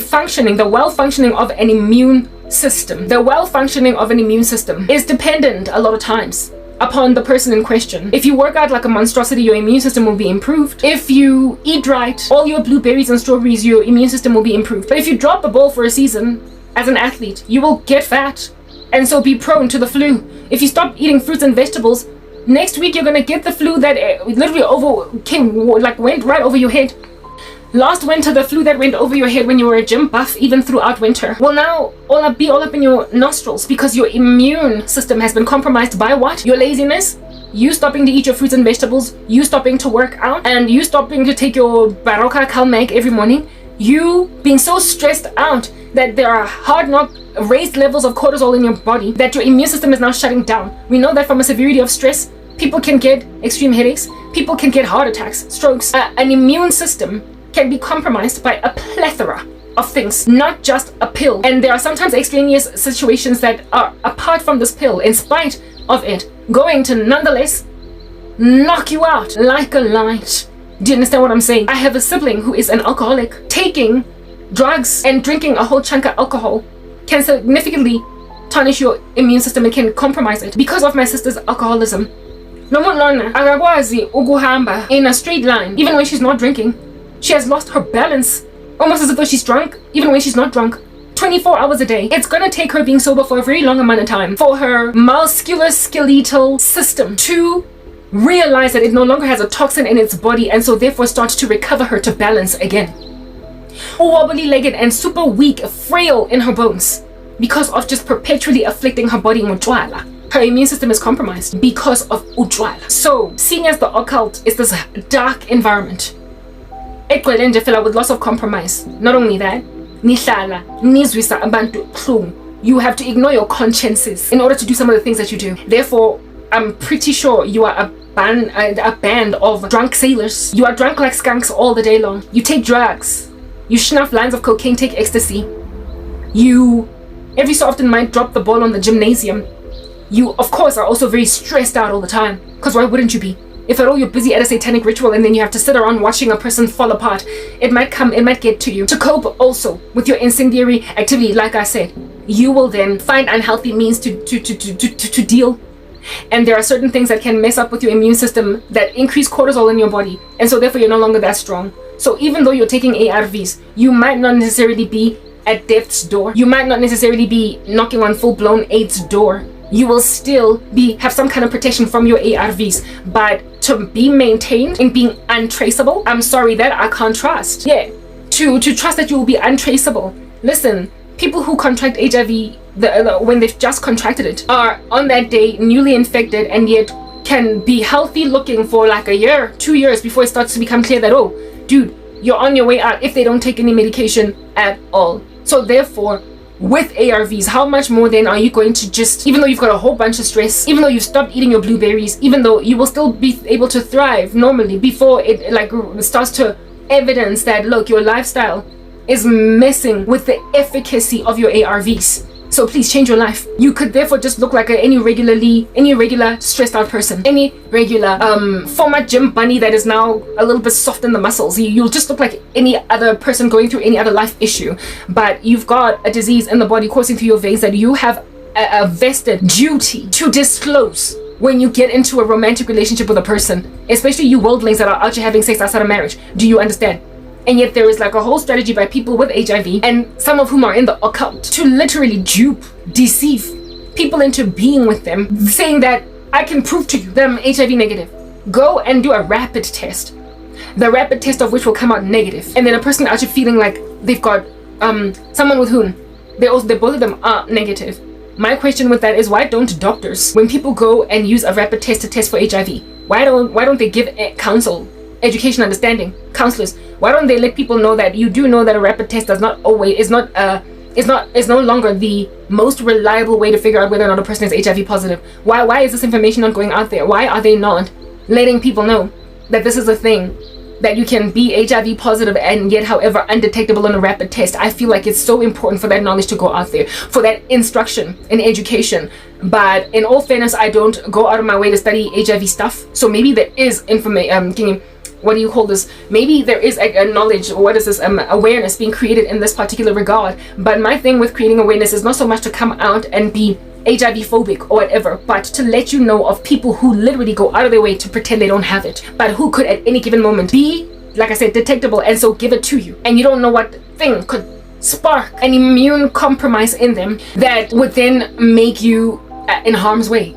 well-functioning of an immune system. The well-functioning of an immune system is dependent a lot of times upon the person in question. If you work out like a monstrosity, your immune system will be improved. If you eat right, all your blueberries and strawberries, your immune system will be improved. But if you drop the ball for a season as an athlete, you will get fat and so be prone to the flu. If you stop eating fruits and vegetables, Next week you're gonna get the flu that literally went right over your head. Last winter, the flu that went over your head when you were a gym buff, even throughout winter, will now all up in your nostrils because your immune system has been compromised by what? Your laziness, you stopping to eat your fruits and vegetables, you stopping to work out, and you stopping to take your Baroka Calmag every morning, you being so stressed out that there are hard knock raised levels of cortisol in your body that your immune system is now shutting down. We know that from a severity of stress, people can get extreme headaches, people can get heart attacks, strokes. An immune system can be compromised by a plethora of things, not just a pill. And there are sometimes extraneous situations that are apart from this pill, in spite of it, going to nonetheless knock you out like a light. Do you understand what I'm saying? I have a sibling who is an alcoholic. Taking drugs and drinking a whole chunk of alcohol can significantly tarnish your immune system and can compromise it. Because of my sister's alcoholism, Nomolona akakwazi ukuhamba in a straight line even when she's not drinking. She has lost her balance, almost as if though she's drunk, even when she's not drunk. 24 hours a day. It's gonna take her being sober for a very long amount of time for her musculoskeletal system to realize that it no longer has a toxin in its body, and so therefore starts to recover her to balance again. Wobbly-legged and super weak, frail in her bones because of just perpetually afflicting her body with utshwala. Her immune system is compromised because of utshwala. So, seeing as the occult is this dark environment, with lots of compromise. Not only that, nihlala nizwisa abantu buhlungu. You have to ignore your consciences in order to do some of the things that you do. Therefore, I'm pretty sure you are a band of drunk sailors. You are drunk like skunks all the day long. You take drugs. You snuff lines of cocaine, take ecstasy. You every so often might drop the ball on the gymnasium. You, of course, are also very stressed out all the time. Because why wouldn't you be? If at all you're busy at a satanic ritual and then you have to sit around watching a person fall apart, it might get to you. To cope also with your incendiary activity, like I said, you will then find unhealthy means to deal. And there are certain things that can mess up with your immune system that increase cortisol in your body. And so therefore you're no longer that strong. So even though you're taking ARVs, you might not necessarily be at death's door. You might not necessarily be knocking on full-blown AIDS door. You will still have some kind of protection from your ARVs, but to be maintained in being untraceable, I'm sorry, that I can't trust. Yeah, to trust that you will be untraceable. Listen, people who contract HIV when they've just contracted it are on that day newly infected and yet can be healthy looking for like a year, 2 years before it starts to become clear that, oh, dude, you're on your way out if they don't take any medication at all. So therefore, with ARVs, how much more then are you going to just, even though you've got a whole bunch of stress, even though you've stopped eating your blueberries, even though you will still be able to thrive normally before it starts to evidence that, look, your lifestyle is messing with the efficacy of your ARVs. So please change your life. You could therefore just look like any regular stressed out person, any regular former gym bunny that is now a little bit soft in the muscles. You'll just look like any other person going through any other life issue, but you've got a disease in the body coursing through your veins that you have a vested duty to disclose when you get into a romantic relationship with a person, especially you worldlings that are out here having sex outside of marriage. Do you understand? And yet there is like a whole strategy by people with HIV, and some of whom are in the occult, to literally dupe, deceive people into being with them, saying that I can prove to you that I'm HIV negative. Go and do a rapid test. The rapid test of which will come out negative. And then a person actually feeling like they've got someone with whom they both of them are negative. My question with that is, why don't doctors, when people go and use a rapid test to test for HIV, why don't they give counsel, education, understanding, counselors? Why don't they let people know that you do know that a rapid test is no longer the most reliable way to figure out whether or not a person is HIV positive? Why is this information not going out there? Why are they not letting people know that this is a thing, that you can be HIV positive and yet however undetectable on a rapid test? I feel like it's so important for that knowledge to go out there, for that instruction and education. But in all fairness, I don't go out of my way to study HIV stuff, so maybe there is information, what do you call this? Maybe there is a knowledge, or what is this, awareness being created in this particular regard. But my thing with creating awareness is not so much to come out and be HIV phobic or whatever, but to let you know of people who literally go out of their way to pretend they don't have it, but who could at any given moment be, like I said, detectable, and so give it to you. And you don't know what thing could spark an immune compromise in them that would then make you in harm's way,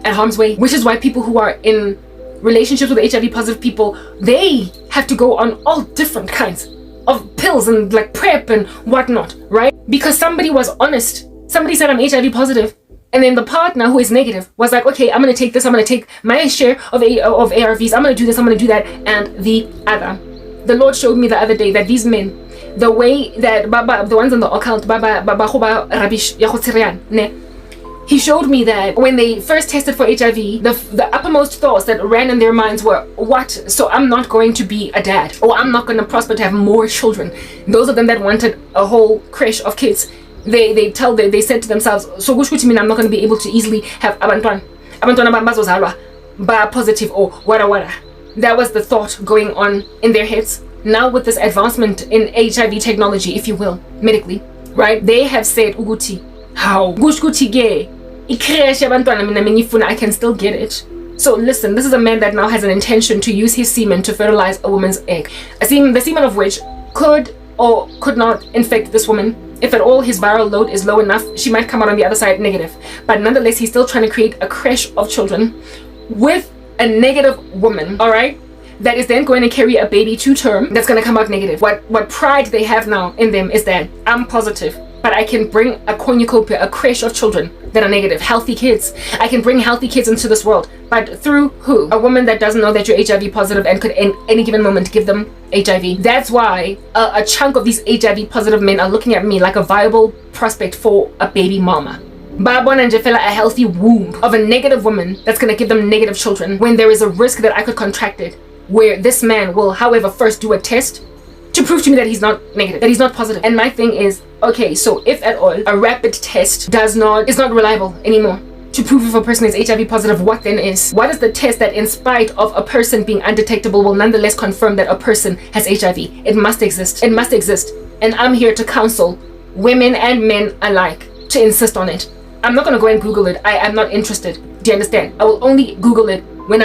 which is why people who are in relationships with HIV positive people, they have to go on all different kinds of pills and like PrEP and whatnot, right? Because somebody was honest. Somebody said I'm HIV positive, and then the partner who is negative was like, okay, I'm gonna take this, I'm gonna take my share of ARVs, I'm gonna do this, I'm gonna do that, and the other. The Lord showed me the other day that these men, the way that the ones in the occult, he showed me that when they first tested for HIV, the uppermost thoughts that ran in their minds were, what? So I'm not going to be a dad, or I'm not going to prosper to have more children. Those of them that wanted a whole creche of kids, they said to themselves, so which mean I'm not going to be able to easily have abantwana positive or wada. That was the thought going on in their heads. Now with this advancement in HIV technology, if you will, medically, right? They have said, Uguti, how? I can still get it. So listen, this is a man that now has an intention to use his semen to fertilize a woman's egg. The semen of which could or could not infect this woman. If at all his viral load is low enough, she might come out on the other side negative. But nonetheless, he's still trying to create a creche of children with a negative woman, all right? That is then going to carry a baby to term that's going to come out negative. What pride they have now in them is that I'm positive, but I can bring a cornucopia, a creche of children that are negative, healthy kids. I can bring healthy kids into this world, but through who? A woman that doesn't know that you're HIV positive and could in any given moment give them HIV. That's why a chunk of these HIV positive men are looking at me like a viable prospect for a baby mama. Babona and Jefela, a healthy womb of a negative woman that's going to give them negative children when there is a risk that I could contract it, where this man will, however, first do a test to prove to me that he's not negative, that he's not positive. And my thing is, okay, so if at all a rapid test is not reliable anymore to prove if a person is HIV positive, what then is? What is the test that in spite of a person being undetectable will nonetheless confirm that a person has HIV? It must exist. It must exist. And I'm here to counsel women and men alike to insist on it. I'm not going to go and Google it. I am not interested. Do you understand? I will only Google it when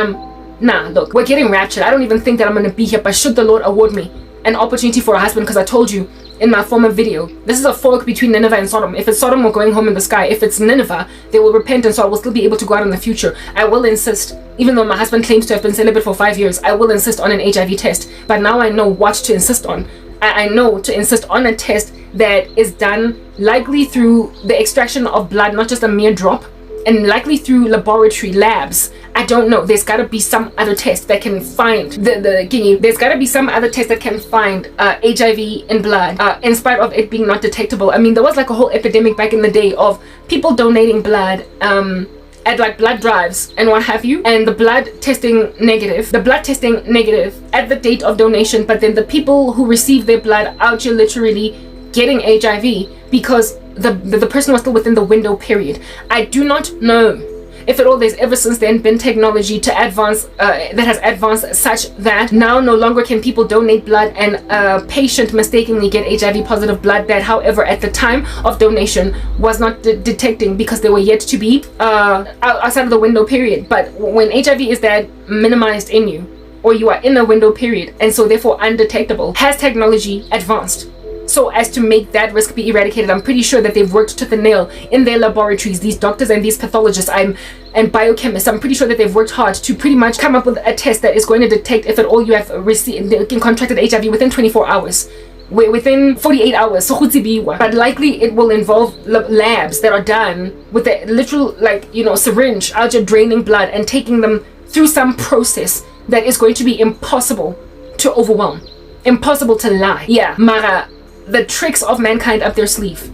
look, we're getting raptured. I don't even think that I'm going to be here, but should the Lord award me an opportunity for a husband, because I told you in my former video, this is a fork between Nineveh and Sodom. If it's Sodom, we're going home in the sky. If it's Nineveh, they will repent, and so I will still be able to go out in the future. I will insist, even though my husband claims to have been celibate for 5 years, I will insist on an HIV test. But now I know what to insist on. I know to insist on a test that is done likely through the extraction of blood, not just a mere drop, and likely through laboratory labs. I don't know. There's got to be some other test that can find there's got to be some other test that can find HIV in blood, in spite of it being not detectable. I mean, there was like a whole epidemic back in the day of people donating blood at like blood drives and what have you, and the blood testing negative at the date of donation, but then the people who received their blood out here literally getting HIV because the person was still within the window period. I do not know if at all there's ever since then been technology to advance that has advanced such that now no longer can people donate blood and a patient mistakenly get HIV positive blood that, however, at the time of donation was not detecting because they were yet to be outside of the window period. But when HIV is that minimized in you, or you are in the window period and so therefore undetectable, has technology advanced so as to make that risk be eradicated? I'm pretty sure that they've worked to the nail in their laboratories, these doctors and these pathologists and biochemists. I'm pretty sure that they've worked hard to pretty much come up with a test that is going to detect if at all you have contracted HIV within 24 hours, within 48 hours. So but likely it will involve labs that are done with the literal syringe out your draining blood and taking them through some process that is going to be impossible to overwhelm, impossible to lie. Yeah, Mara, the tricks of mankind up their sleeve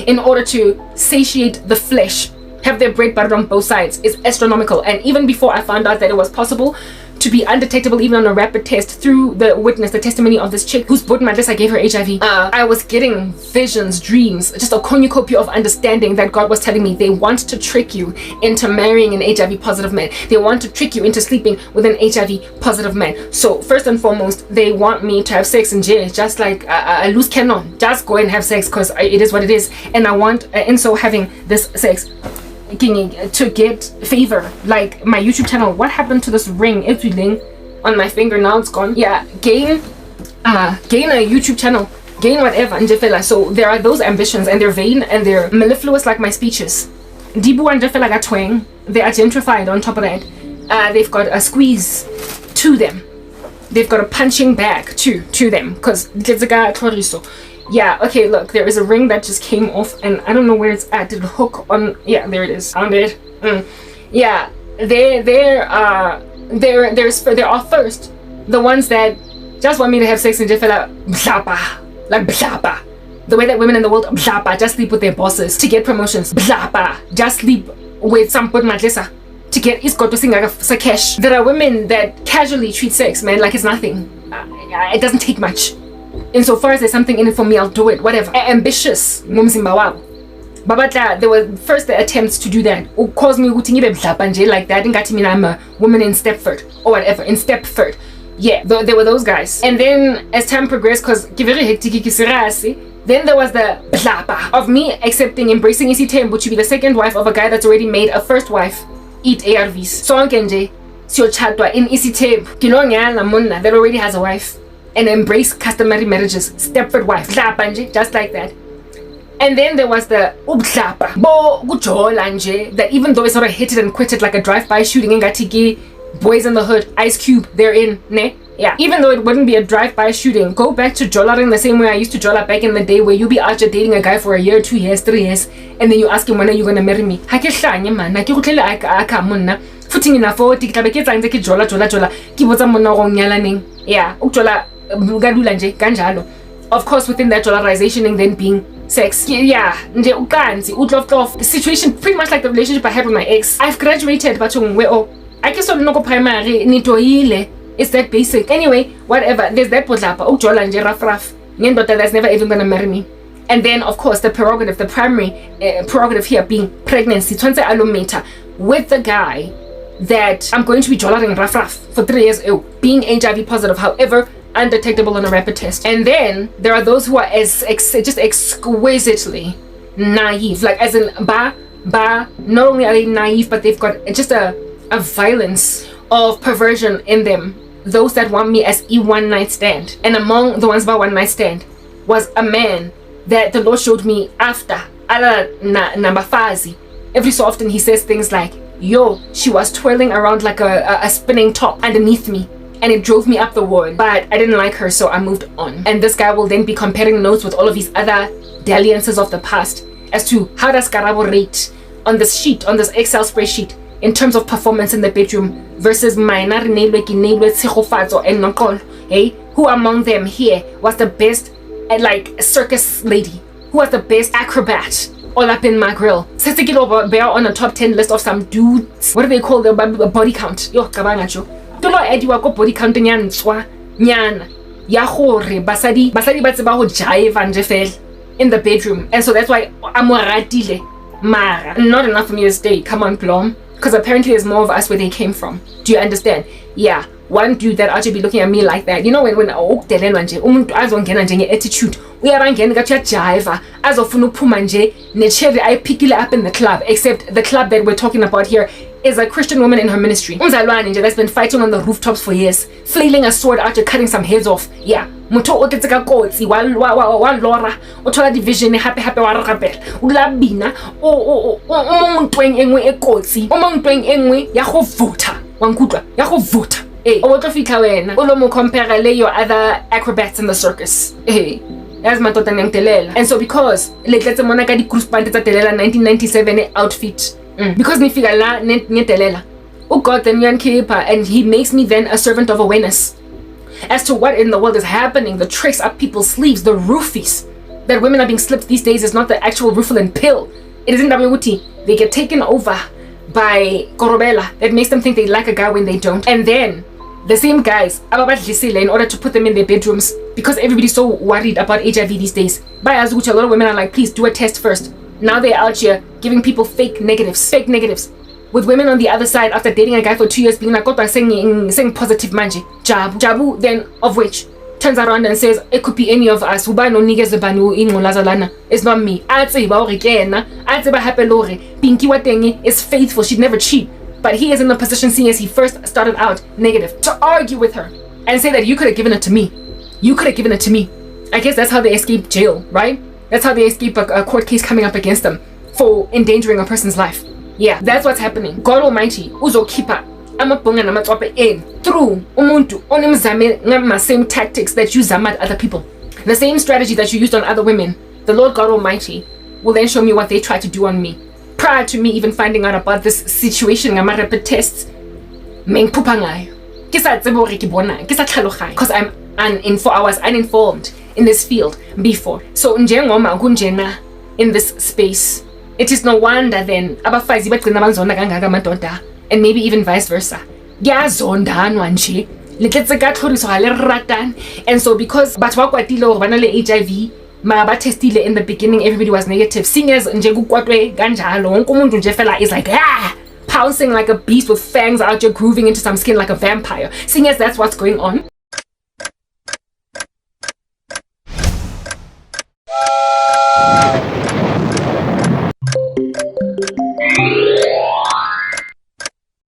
in order to satiate the flesh, have their bread buttered on both sides, is astronomical. And even before I found out that it was possible to be undetectable even on a rapid test through the testimony of this chick whose I gave her HIV, I was getting visions, dreams, just a cornucopia of understanding that God was telling me they want to trick you into marrying an HIV positive man. They want to trick you into sleeping with an HIV positive man. So first and foremost, they want me to have sex in jail, just like a loose cannon. Just go and have sex because it is what it is. And I want, in so having this sex, to get favor, like my YouTube channel. What happened to this ring? It's on my finger now. It's gone. Yeah, gain a YouTube channel, gain whatever, and so there are those ambitions, and they're vain and they're mellifluous like my speeches. Dibu and Jeffela got twang. They are gentrified on top of that. They've got a squeeze to them. They've got a punching bag to them. Because yeah, okay, look, there is a ring that just came off and I don't know where it's at. Did it hook on? Yeah, there it is. Found it. Yeah, they're first. The ones that just want me to have sex and just feel like blapa, like blapa. The way that women in the world blapa, just sleep with their bosses to get promotions. Blapa, just sleep with some put matlesa to get iskoto singa cash. There are women that casually treat sex, man, like it's nothing. It doesn't take much. Insofar as there's something in it for me, I'll do it. Whatever. Ambitious. Mumzimba wabo. Babata, there were first the attempts to do that. Or cause me like that. And I'm a woman in Stepford or whatever. In Stepford. Yeah, there were those guys. And then as time progressed, because then there was the blapa of me accepting, embracing Isitembu to be the second wife of a guy that's already made a first wife eat ARVs. So nje siyo chatwa in Isitembu. Kilonyana munna that already has a wife and embrace customary marriages. Stepford wife. Blapa nje, just like that. And then there was the ublapa. Bo gujola nje that even though it's not a hit it and quit it like a drive-by shooting in Gatiki, Boys in the Hood, Ice Cube, they're in, ne? Yeah, even though it wouldn't be a drive-by shooting, go back to jollaring the same way I used to jolla back in the day, where you be out there dating a guy for a year, 2 years, 3 years, and then you ask him when are you gonna marry me. Hakehlanye man, na ke go tlele aka monna. Futhi ngina 40 ke tlabe ke tsang ke jolla ke botsa monna go nyalaneng. Yeah, ukjola gadula nje kanjalo. Of course, within that dollarization and then being sex. Yeah, nje ukanzi, utloftof. The situation pretty much like the relationship I had with my ex. I've graduated, but I guess I'm not primary nitoile. It's that basic. Anyway, whatever. There's that podlapa. Ujola nje raf. Ngendota that's never even gonna marry me. And then, of course, the prerogative, the primary prerogative here being pregnancy. Twense alometa with the guy that I'm going to be jolaring raf for 3 years. Being HIV positive, however, undetectable on a rapid test. And then there are those who are just exquisitely naive. Like as in not only are they naive, but they've got just a violence of perversion in them. Those that want me as one night stand. And among the ones by one night stand was a man that the Lord showed me after ala nabafazi. Every so often he says things like, yo, she was twirling around like a spinning top underneath me, and it drove me up the wall, but I didn't like her, so I moved on. And this guy will then be comparing notes with all of his other dalliances of the past as to how does Karabo rate on this sheet, on this Excel spreadsheet, in terms of performance in the bedroom versus mine. Hey, who among them here was the best like circus lady? Who was the best acrobat? All up in my grill. Bear on a top 10 list of some dudes. What do they call the body count? Yo, kabangacho. Tolo edi wa ko body count nyanswa nyana. Ya gore basadi ba tseba ho jive anje fel in the bedroom. And so that's why I'm ratile. Mara, not enough for me to stay. Come on, Blom. Because apparently there's more of us where they came from. Do you understand? Yeah, one dude that actually be looking at me like that. You know when ukudelelwa nje umuntu azongena nje nge-attitude uyabangena kathi uyajiva azofuna uphuma nje ne-cherry ayiphikile up in the club, except the club that we're talking about here is a Christian woman in her ministry. Umzalwane nje that's been fighting on the rooftops for years, flailing a sword out, cutting some heads off. Yeah, motho o ketseka kotsi wa lora o thola division hape wa rabela ulabina o montweng engwe e kotsi o montweng engwe ya go vutha wa nkutlwa ya go vutha o tlo fitla wena o lo mo compare le your other acrobats in the circus. That's my tota ntelela. And so because letletse mona ka di cruise band tsa telela 1997 outfit, because nifika la netelela God then yan keeper, and he makes me then a servant of awareness as to what in the world is happening. The tricks up people's sleeves, the roofies that women are being slipped these days is not the actual Rufalin pill. It is in WT. They get taken over by Korobela that makes them think they like a guy when they don't. And then the same guys in order to put them in their bedrooms, because everybody's so worried about HIV these days. By Azuch, a lot of women are like, please do a test first. Now they're out here giving people fake negatives. With women on the other side after dating a guy for 2 years being like, saying positive manje. Jabu then, of which turns around and says, it could be any of us. It's not me. Pinky Watenge is faithful. She'd never cheat. But he is in the position, seeing as he first started out negative, to argue with her and say that you could have given it to me. You could have given it to me. I guess that's how they escape jail, right? That's how they escape a court case coming up against them. for endangering a person's life. Yeah, that's what's happening. God Almighty uzokhipha amabhonga namatswape in through umuntu onemzame ngama same tactics that you zama at other people. The same strategy that you used on other women, the Lord God Almighty will then show me what they tried to do on me. Prior to me even finding out about this situation ngama rapid tests, mengphupha ngayo. Because I was uninformed in this field before. So njengoma kunjena in this space, it is no wonder then abafazi bagcina banzonda kangaka amadoda, and maybe even vice versa. Kuyazondanwa nje litletse ka tlhoriso ga le ratane. And so because batho ba kwatile gore ba na le HIV mara ba testile in the beginning, everybody was negative. Seeing as nje kukwatwe kanjalo wonke umuntu nje fela is like pouncing like a beast with fangs out here, grooving into some skin like a vampire. Seeing as that's what's going on,